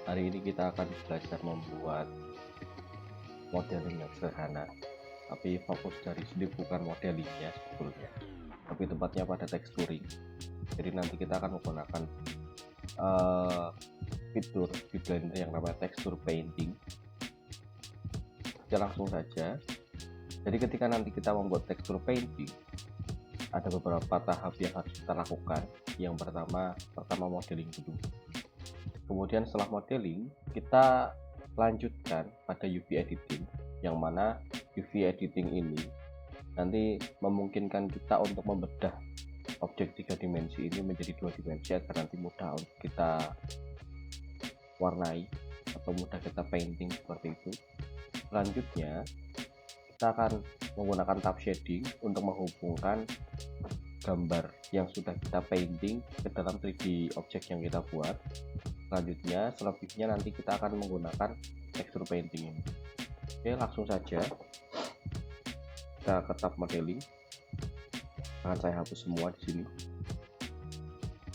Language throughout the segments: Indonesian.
Hari ini kita akan belajar membuat modeling yang sederhana, tapi fokus dari sini bukan modelingnya sebetulnya, tapi tempatnya pada texturing. Jadi nanti kita akan menggunakan fitur di Blender yang namanya texture painting. Ya langsung saja. Jadi ketika nanti kita membuat texture painting, ada beberapa tahap yang harus kita lakukan. Yang pertama modeling dulu. Kemudian setelah modeling, kita lanjutkan pada UV editing, yang mana UV editing ini nanti memungkinkan kita untuk membedah objek 3 dimensi ini menjadi 2 dimensi agar nanti mudah untuk kita warnai atau mudah kita painting seperti itu. Selanjutnya kita akan menggunakan tab shading untuk menghubungkan gambar yang sudah kita painting ke dalam 3D objek yang kita buat. Selanjutnya, selebihnya nanti kita akan menggunakan texture painting ini. Oke, langsung saja kita ke tab modeling. Akan saya hapus semua di sini.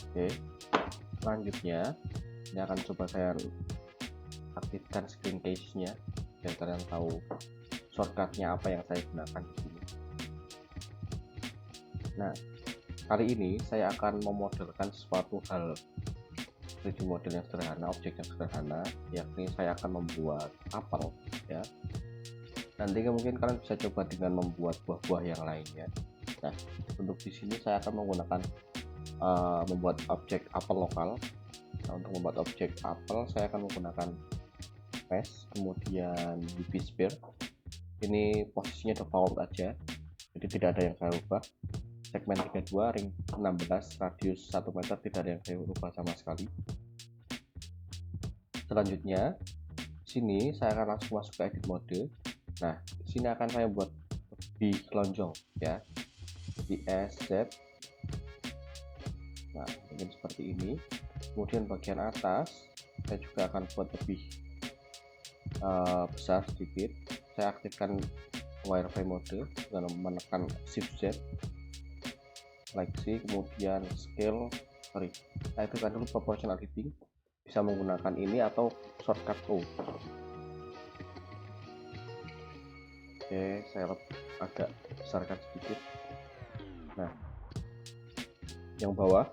Oke, selanjutnya ini akan coba saya aktifkan screen case-nya biar kalian tahu shortcut-nya apa yang saya gunakan di sini. Nah, kali ini saya akan memodelkan suatu hal 3D model yang sederhana, objek yang sederhana, yakni saya akan membuat apel ya. Nanti mungkin kalian bisa coba dengan membuat buah-buah yang lainnya. Nah, untuk di sini saya akan menggunakan membuat objek apel lokal. Nah, untuk membuat objek apel saya akan menggunakan mesh, kemudian UV sphere. Ini posisinya default aja, jadi tidak ada yang saya ubah. Segmen 32, ring 16, radius 1 meter, tidak ada yang saya ubah sama sekali. Selanjutnya, sini saya akan langsung masuk ke edit mode. Nah, di sini akan saya buat lebih lonjong ya. Di SZ. Nah, mungkin seperti ini. Kemudian bagian atas saya juga akan buat lebih besar sedikit. Saya aktifkan wireframe mode dengan menekan Shift Z. Seleksi, kemudian scale, saya aktifkan dulu proportional editing, bisa menggunakan ini atau shortcut O. Oke, saya agak besarkan sedikit. Nah, yang bawah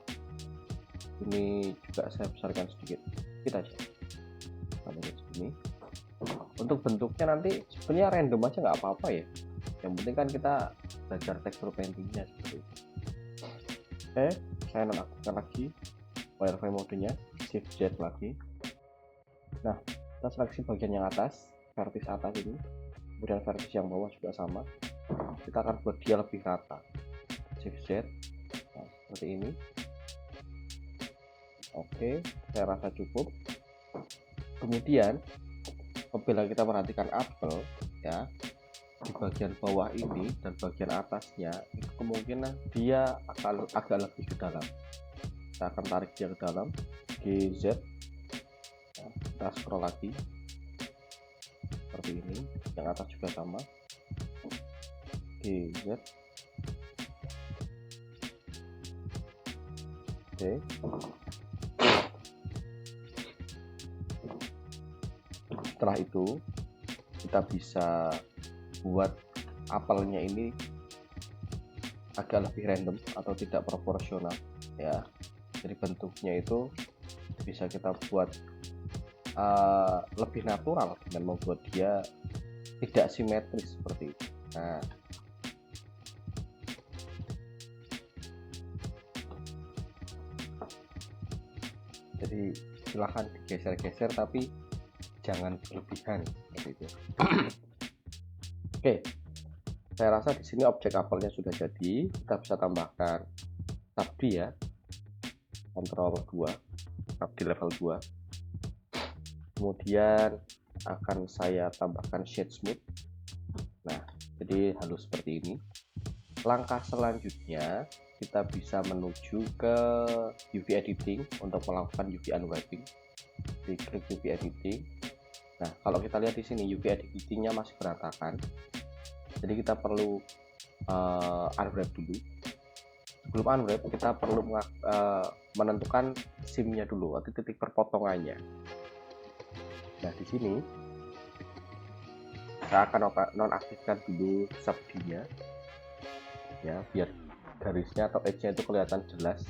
ini juga saya besarkan sedikit, kita aja sampai segini. Untuk bentuknya nanti sebenarnya random aja nggak apa-apa ya, yang penting kan kita belajar texture paintingnya seperti itu. Oke, saya nonaktifkan lagi wireframe modenya, Shift Z lagi. Nah, kita seleksi bagian yang atas, vertis atas ini, kemudian vertis yang bawah juga sama. Kita akan buat dia lebih rata, Shift Z. Nah, seperti ini. Oke, saya rasa cukup. Kemudian apabila kita perhatikan apel ya, di bagian bawah ini dan bagian atasnya itu kemungkinan dia akan agak lebih ke dalam. Kita akan tarik dia ke dalam, GZ. Nah, kita scroll lagi seperti ini, yang atas juga sama, GZ. Oke, setelah itu kita bisa buat apelnya ini agak lebih random atau tidak proporsional ya. Jadi bentuknya itu bisa kita buat lebih natural dengan membuat dia tidak simetris seperti itu. Nah, jadi silahkan digeser-geser tapi jangan berlebihan seperti itu. Oke, saya rasa di sini objek apelnya sudah jadi. Kita bisa tambahkan tab D ya, Ctrl 2, tab di level 2. Kemudian akan saya tambahkan shade smooth. Nah, jadi halus seperti ini. Langkah selanjutnya kita bisa menuju ke UV editing untuk melakukan UV unwrapping. Diklik UV editing. Nah, kalau kita lihat di sini UV editingnya masih berantakan, jadi kita perlu unwrap dulu. Sebelum unwrap kita perlu menentukan seam-nya dulu atau titik perpotongannya. Nah, di sini saya akan nonaktifkan dulu subd-nya ya, biar garisnya atau edge-nya itu kelihatan jelas.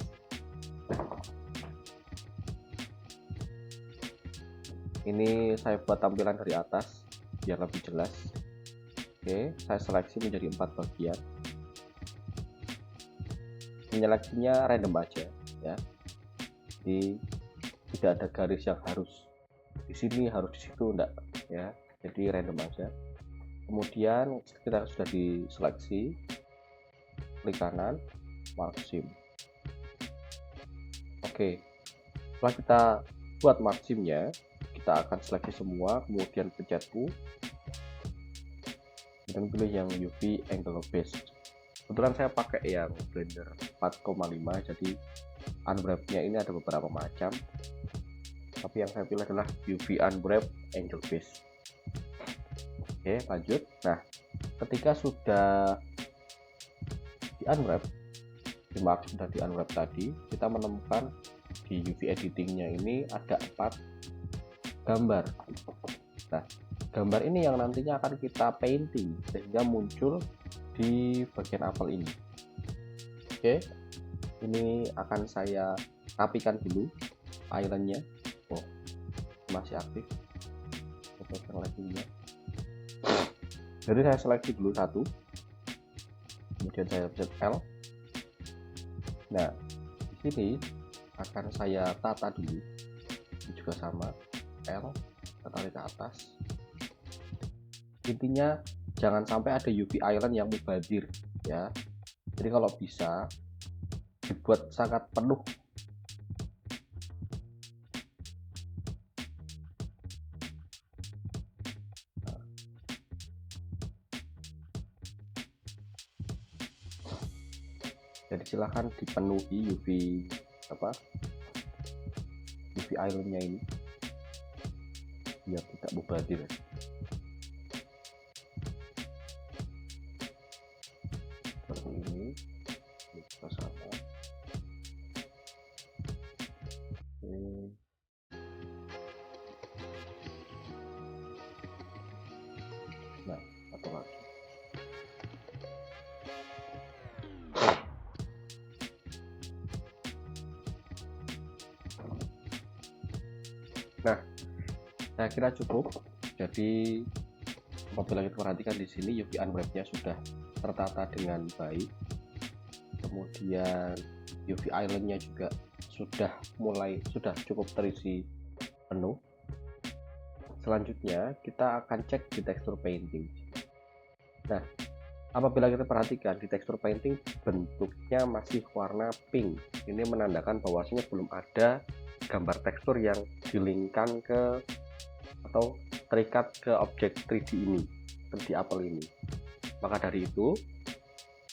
Ini saya buat tampilan dari atas biar lebih jelas. Oke, saya seleksi menjadi 4 bagian. Penyeleksinya random aja ya, jadi tidak ada garis yang harus di sini, harus di situ, enggak ya, jadi random aja. Kemudian kita sudah diseleksi, klik kanan, mark seam. Oke, setelah kita buat mark seamnya, kita akan seleksi semua, kemudian pencet U dan pilih yang UV angle base. Kebetulan saya pakai yang Blender 4,5, jadi unwrap-nya ini ada beberapa macam, tapi yang saya pilih adalah UV unwrap angle base. Oke, lanjut. Nah, ketika sudah di unwrap, dimark sudah di unwrap tadi, kita menemukan di UV editingnya ini ada 4 gambar. Nah, gambar ini yang nantinya akan kita painting sehingga muncul di bagian apel ini. Oke, ini akan saya rapikan dulu islandnya. Oh, masih aktif. Jadi saya seleksi dulu satu, kemudian saya pencet L. Nah, di sini akan saya tata dulu, ini juga sama, L, kita tarik ke atas. Intinya jangan sampai ada UV island yang mubadir ya, jadi kalau bisa dibuat sangat penuh. Jadi silahkan dipenuhi UV islandnya ini biar tidak mubadir. Seperti ini kita sama. Nah, satu lagi. Nah, saya kira cukup. Jadi apabila kita perhatikan di sini UV unwrap-nya sudah tertata dengan baik, kemudian UV island-nya juga sudah cukup terisi penuh. Selanjutnya kita akan cek di tekstur painting. Nah, apabila kita perhatikan di tekstur painting bentuknya masih warna pink, ini menandakan bahwasanya belum ada gambar tekstur yang dilingkan ke atau terikat ke objek 3D ini, 3D apel ini. Maka dari itu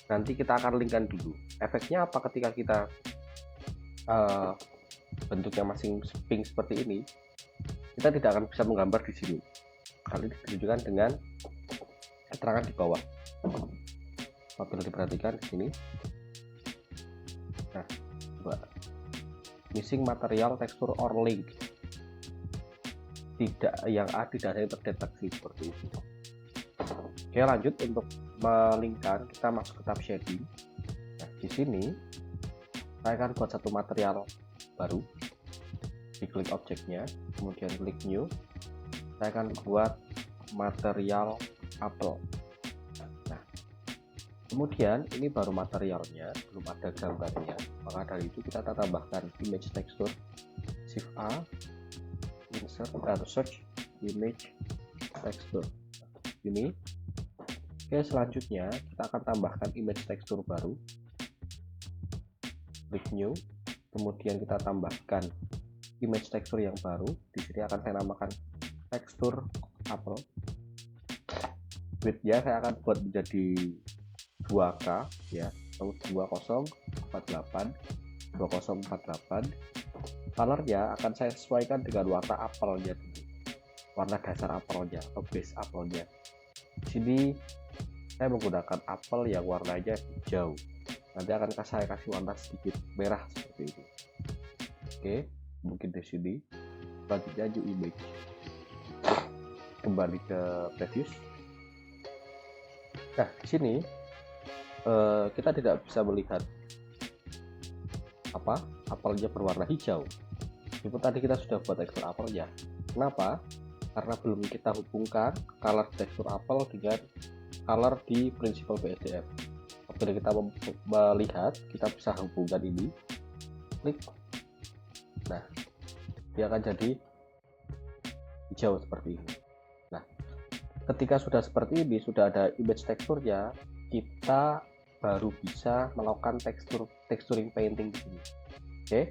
nanti kita akan linkkan dulu. Efeknya apa ketika kita bentuknya masih pink seperti ini, kita tidak akan bisa menggambar di sini. Kali ini ditunjukkan dengan keterangan di bawah. Apabila diperhatikan di sini, nah, coba missing material tekstur or link, tidak ada yang terdeteksi seperti itu. Oke, lanjut untuk melingkan, kita masuk ke tab shading. Nah, di sini saya akan buat satu material baru, diklik objeknya, kemudian klik new. Saya akan buat material apel. Nah, kemudian ini baru materialnya, belum ada gambarnya, maka dari itu kita tambahkan image texture, shift A, insert atau search image texture ini. Oke, selanjutnya kita akan tambahkan image texture baru, klik new, kemudian kita tambahkan image texture yang baru. Di sini akan saya namakan tekstur apel. Width-nya saya akan buat menjadi 2K ya, atau 2048. Color-nya akan saya sesuaikan dengan warna apelnya dulu, warna dasar apelnya atau base apelnya. Di sini saya menggunakan apel yang warnanya hijau, nanti akan saya kasih warna sedikit merah seperti itu. Oke, mungkin di sini. Selanjutnya new image. kembali ke previous. Nah, di sini kita tidak bisa melihat apelnya berwarna hijau. Itu tadi kita sudah buat tekstur apelnya. Kenapa? Karena belum kita hubungkan color tekstur apel dengan color di Principled BSDF. Apabila kita melihat, kita bisa hubungkan ini, klik. Nah, dia akan jadi hijau seperti ini. Nah, ketika sudah seperti ini, sudah ada image teksturnya, kita baru bisa melakukan texturing painting di sini. Oke,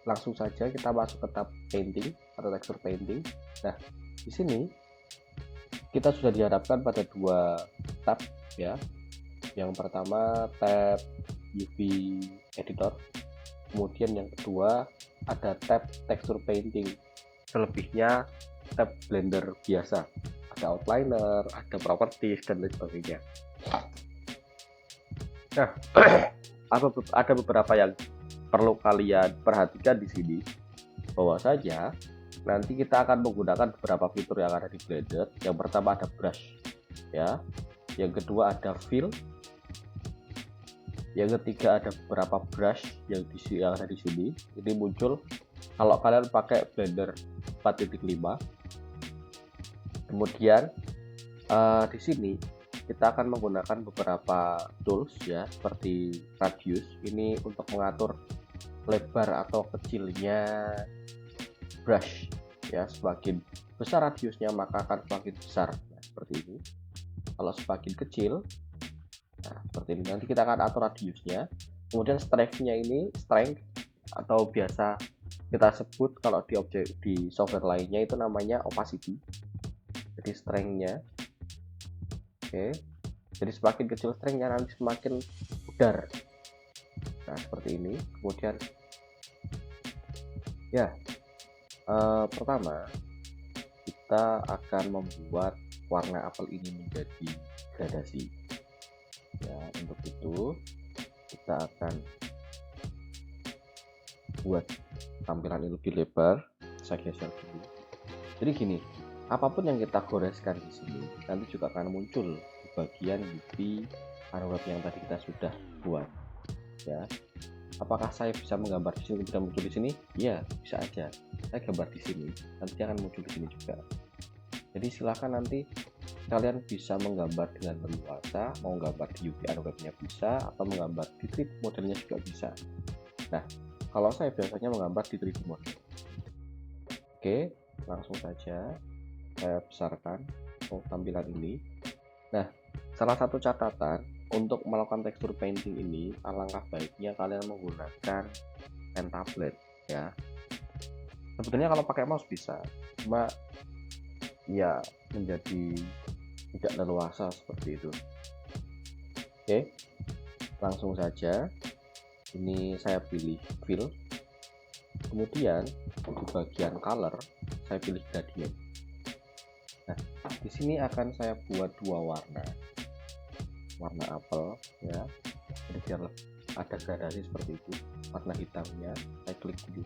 langsung saja kita masuk ke tab painting atau texture painting. Nah, di sini kita sudah dihadapkan pada dua tab ya. Yang pertama tab UV editor, kemudian yang kedua ada tab texture painting. Selebihnya tab blender biasa, ada outliner, ada properties dan lain sebagainya. Nah, ada beberapa yang perlu kalian perhatikan di sini, bahwa saja nanti kita akan menggunakan beberapa fitur yang ada di Blender. Yang pertama ada brush ya, yang kedua ada fill, yang ketiga ada beberapa brush yang ada di sini. Ini muncul kalau kalian pakai Blender 4.5. Kemudian di sini kita akan menggunakan beberapa tools ya, seperti radius. Ini untuk mengatur lebar atau kecilnya brush ya. Semakin besar radiusnya maka akan semakin besar. Nah, seperti ini. Kalau semakin kecil, nah seperti ini. Nanti kita akan atur radiusnya. Kemudian strength-nya ini, strength atau biasa kita sebut kalau di objek di software lainnya itu namanya opacity. Jadi strength-nya, oke. Jadi semakin kecil strength-nya nanti semakin pudar. Nah seperti ini. Kemudian ya, pertama kita akan membuat warna apel ini menjadi gradasi ya. Untuk itu kita akan buat tampilan ini lebih lebar. Saya geser dulu. Jadi gini, apapun yang kita goreskan di sini nanti juga akan muncul di bagian UV wrap yang tadi kita sudah buat ya. Apakah saya bisa menggambar di sini tidak muncul di sini? Ya, bisa aja. Saya gambar di sini, nanti akan muncul di sini juga. Jadi silakan nanti kalian bisa menggambar dengan leluasa, mau gambar di UV wrap-nya bisa, atau menggambar di 3D modelnya juga bisa. Nah, kalau saya biasanya menggambar di 3D model. Oke, langsung saja saya besarkan tampilan ini. Nah, salah satu catatan untuk melakukan tekstur painting ini, alangkah baiknya kalian menggunakan pen tablet ya. Sebetulnya kalau pakai mouse bisa, cuma ya menjadi tidak leluasa seperti itu. Oke, langsung saja ini saya pilih fill, kemudian di bagian color saya pilih gradient. Nah, di sini akan saya buat dua warna apel ya. Jadi biar ada gradasi seperti itu. Warna hitamnya saya klik dulu,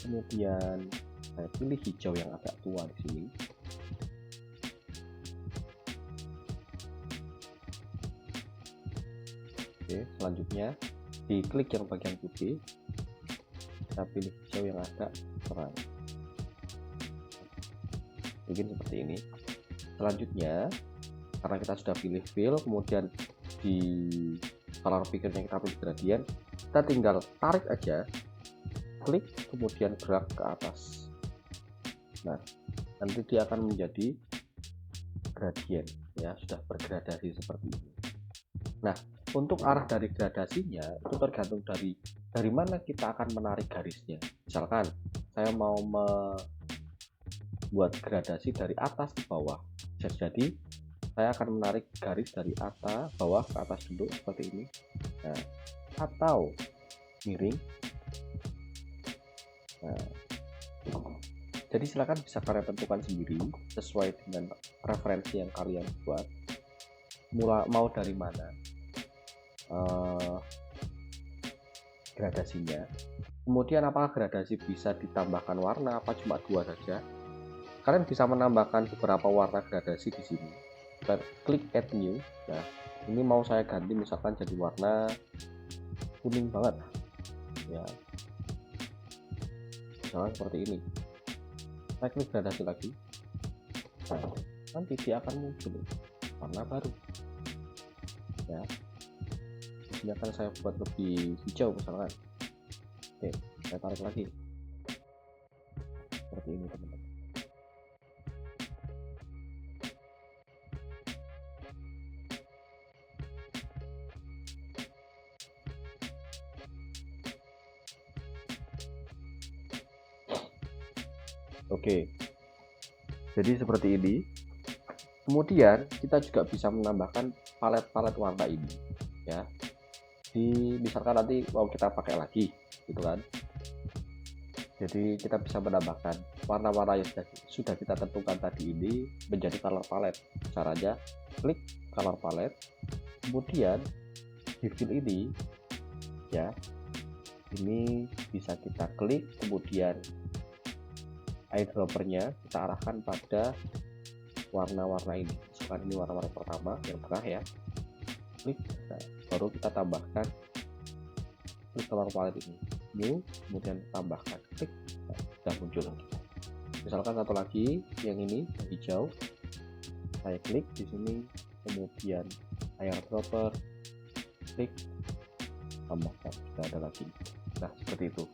kemudian saya pilih hijau yang agak tua di sini. Oke, selanjutnya diklik yang bagian putih, kita pilih hijau yang agak terang, mungkin seperti ini. Selanjutnya karena kita sudah pilih fill, kemudian di color picker-nya kita pilih gradient, kita tinggal tarik aja, klik, kemudian drag ke atas. Nah, nanti dia akan menjadi gradient ya, sudah bergradasi seperti ini. Nah, untuk arah dari gradasinya itu tergantung dari mana kita akan menarik garisnya. Misalkan saya mau membuat gradasi dari atas ke bawah, jadi saya akan menarik garis dari atas bawah ke atas dulu seperti ini. Nah, atau miring. Nah, jadi silakan bisa kalian tentukan sendiri sesuai dengan referensi yang kalian buat. Mau dari mana gradasinya. Kemudian apakah gradasi bisa ditambahkan warna apa cuma dua saja? kalian bisa menambahkan beberapa warna gradasi di sini. Klik add new. Nah, ini mau saya ganti misalkan jadi warna kuning banget ya, misalnya seperti ini. Saya klik gradasi lagi. Nah, nanti dia akan muncul warna baru ya. Di sini akan saya buat lebih hijau misalkan. Oke, saya tarik lagi seperti ini teman-teman. Oke, jadi seperti ini. Kemudian kita juga bisa menambahkan palet-palet warna ini ya. Misalkan nanti mau kita pakai lagi gitu kan. Jadi kita bisa menambahkan warna-warna yang sudah kita tentukan tadi ini menjadi color palette. Caranya klik color palette, kemudian di fill ini ya, ini bisa kita klik, kemudian eyedroppernya kita arahkan pada warna-warna ini. Misalkan ini warna-warna pertama yang tengah ya, klik. Nah, baru kita tambahkan klik color palette ini new, kemudian tambahkan klik. Nah, sudah muncul. Misalkan satu lagi yang ini yang hijau, saya klik di sini, kemudian eyedropper, klik, tambahkan, sudah ada lagi. Nah, seperti itu.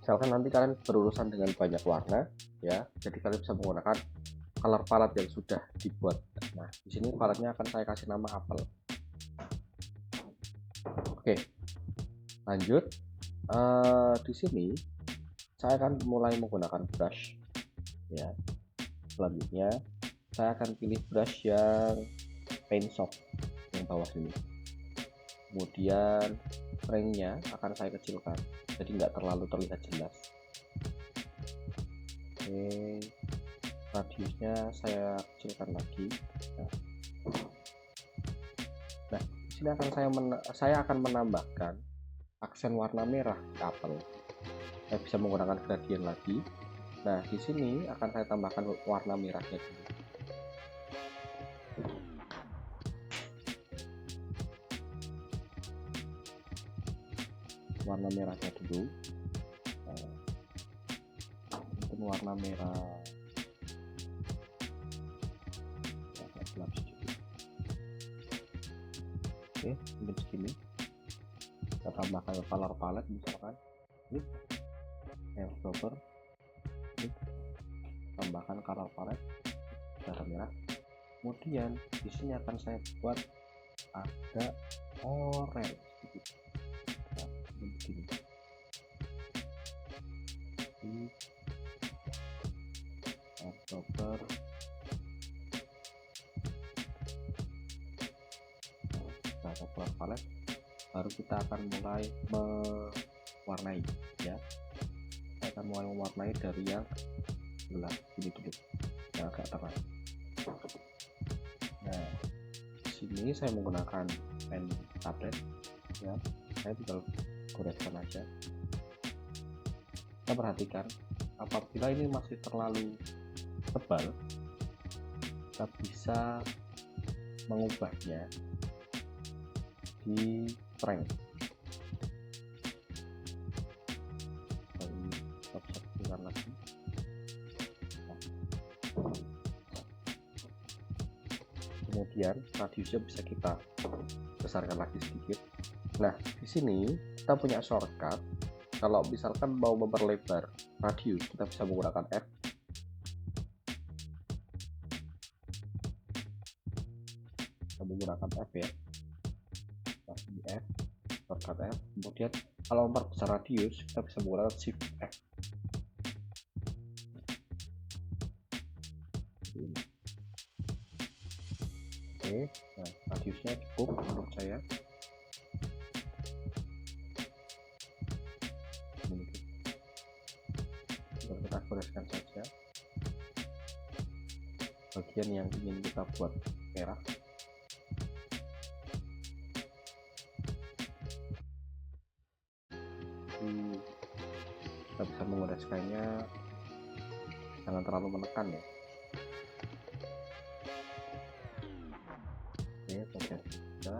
Misalkan nanti kalian berurusan dengan banyak warna ya, jadi kalian bisa menggunakan color palette yang sudah dibuat. Nah, di sini paletnya akan saya kasih nama apel. Oke, lanjut. Di sini saya akan mulai menggunakan brush ya. Selanjutnya saya akan pilih brush yang paint soft yang bawah sini. Kemudian frame-nya akan saya kecilkan, jadi nggak terlalu terlihat jelas. Oke, radiusnya saya kecilkan lagi. Nah, di sini saya akan menambahkan aksen warna merah di apel. Saya bisa menggunakan gradient lagi. Nah, di sini akan saya tambahkan warna merahnya dulu. Warna merahnya dulu. Mungkin warna merah gelap sedikit. Oke, mungkin segini. Kita tambahkan color palette misalkan. Klik eyedropper, klik, tambahkan color palette warna merah. Kemudian di sini akan saya buat ada orange sedikit. Nah, begini. Eyedropper, nah, color palette, baru kita akan mulai mewarnai ya. Saya akan mulai mewarnai dari yang gelap ini dulu, yang agak terang. Nah, di sini saya menggunakan pen tablet ya. Saya tinggal goreskan aja. Kita perhatikan apabila ini masih terlalu tebal, kita bisa mengubahnya di strength. Lagi. Kemudian radiusnya bisa kita besarkan lagi sedikit. Nah, di sini kita punya shortcut. Kalau misalkan mau memperlebar radius, kita bisa menggunakan F. Kita menggunakan F ya. F, shortcut F. Kemudian kalau memperbesar radius, kita bisa menggunakan Shift F. Oke, nah radiusnya cukup menurut saya. Kita goreskan saja bagian yang ingin kita buat merah. Kita bisa mengoreskannya jangan terlalu menekan ya. Oke, bagian kita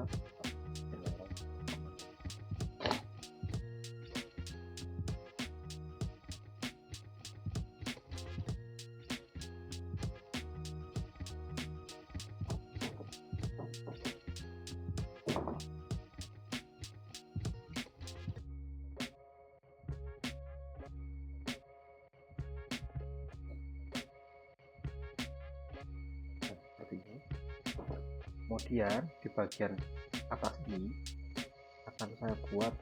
seperti ini. Kemudian di bagian atas ini akan saya buat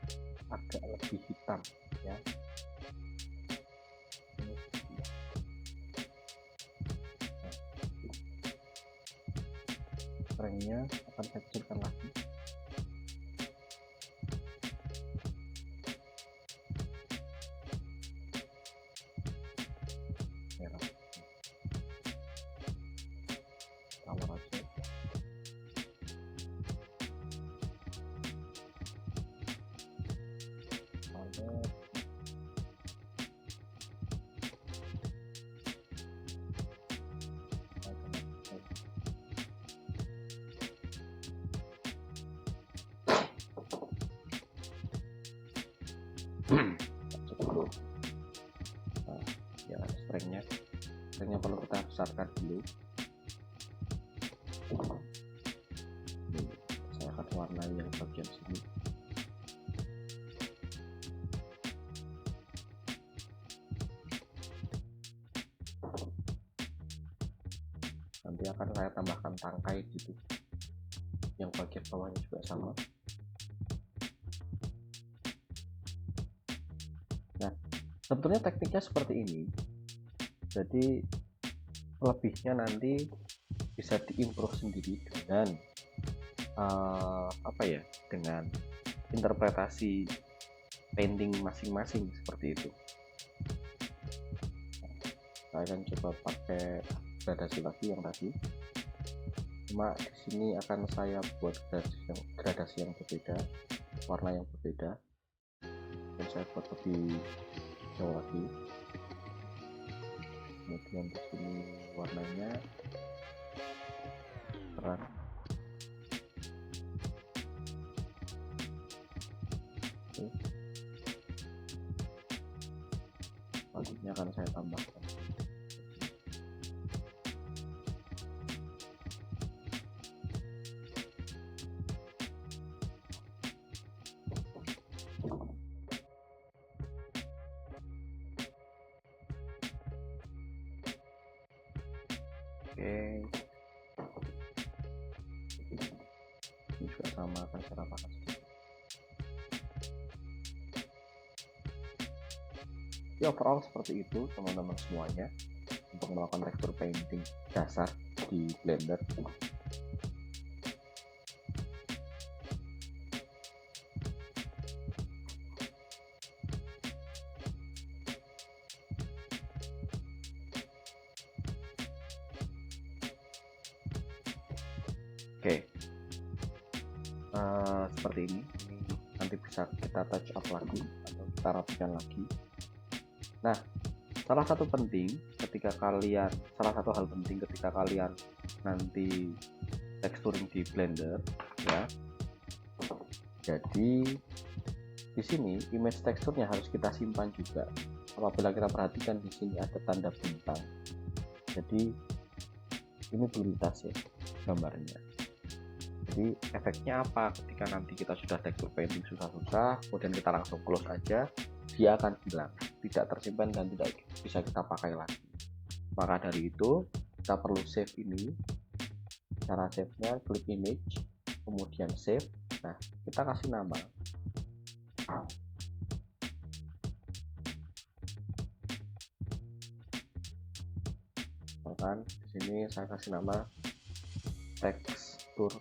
agak lebih hitam ya. Strength-nya akan saya kecilkan lagi. Merah. Tambah aja. Nah, ya strength-nya perlu kita besarkan dulu. Saya akan warnai yang bagian sini. Nanti akan saya tambahkan tangkai gitu, yang bagian bawahnya juga sama. Nah, sebetulnya tekniknya seperti ini, jadi lebihnya nanti bisa diimprove sendiri dengan dengan interpretasi painting masing-masing seperti itu. Saya akan coba pakai gradasi lagi yang tadi, cuma di sini akan saya buat gradasi yang berbeda, warna yang berbeda, dan saya buat lebih jauh lagi. Kemudian di sini warnanya terang. Selanjutnya akan saya tambahkan. Oke, ini juga sama, akan saya tambahkan sedikit. Ya, overall seperti itu teman-teman semuanya untuk melakukan tekstur painting dasar di Blender. Oke, seperti ini nanti bisa kita touch up lagi atau kita rapikan lagi. Nah, salah satu hal penting ketika kalian nanti texturing di Blender ya, jadi di sini image teksturnya harus kita simpan juga. Apabila kita perhatikan di sini ada tanda bintang, jadi ini belum tas ya gambarnya. Jadi efeknya apa ketika nanti kita sudah tekstur painting susah-susah, kemudian kita langsung close aja, dia akan hilang, tidak tersimpan dan tidak bisa kita pakai lagi. Maka dari itu kita perlu save ini. Cara save-nya klik image, kemudian save. Nah, kita kasih nama. Bahkan di sini saya kasih nama tekstur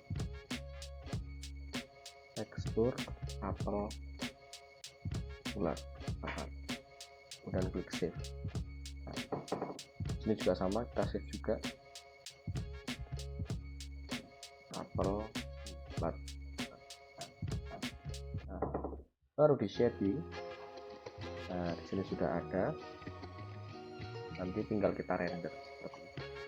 apel bulat, kemudian klik save. Nah, sini juga sama, kita save juga apel bulat. Nah, baru di shading. Nah, di sini sudah ada. nanti tinggal kita render seperti itu.